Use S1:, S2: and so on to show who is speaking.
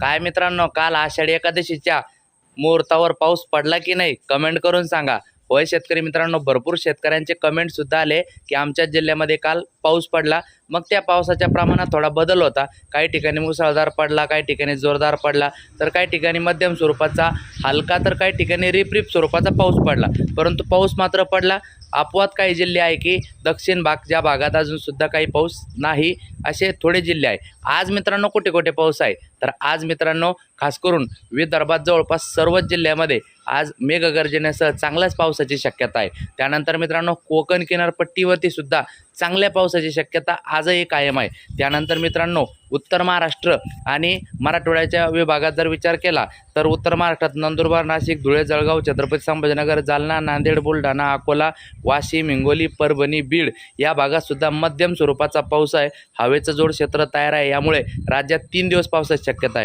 S1: काय मित्रांनो, काल आषाढी एकादशीच्या मुहूर्तावर पाऊस पडला की नाही कमेंट करून सांगा। होय शेतकरी मित्रांनो, भरपूर शेतकऱ्यांचे कमेंट सुद्धा आले की आमच्या जिल्ह्यामध्ये काल पाऊस पडला। मग त्या पावसाच्या प्रमाणात थोडा बदल होता। काही ठिकाणी मुसळधार पडला, काही ठिकाणी जोरदार पडला, तर काही ठिकाणी मध्यम स्वरूपाचा हलका, तर काही ठिकाणी रिपरिप स्वरूपाचा पाऊस पडला। परंतु पाऊस मात्र पडला। अपवाद काही जिल्हे आहे की दक्षिण भाग, ज्या भागात अजून सुद्धा काही पाऊस नाही, असे थोडे जिल्हे आहे। आज मित्रांनो कुठे कुठे पाऊस आहे, तर आज मित्रांनो खास करून विदर्भात जवळपास सर्वच जिल्ह्यामध्ये आज मेघगर्जनेसह चांगल्याच पावसाची शक्यता आहे। त्यानंतर मित्रांनो कोकण किनारपट्टीवरती सुद्धा चांगल्या पावसाची शक्यता आजही कायम आहे। त्यानंतर मित्रांनो उत्तर महाराष्ट्र आणि मराठवाड्याच्या विभागात जर विचार केला तर उत्तर महाराष्ट्रात नंदुरबार, नाशिक, धुळे, जळगाव, छत्रपती संभाजीनगर, जालना, नांदेड, बुलढाणा, अकोला, वाशिम, हिंगोली, परभणी, बीड या भागात सुद्धा मध्यम स्वरूपाचा पाऊस आहे। हवेचं जोड क्षेत्र तयार आहे, यामुळे राज्यात 3 दिवस पावसाची शक्यता आहे।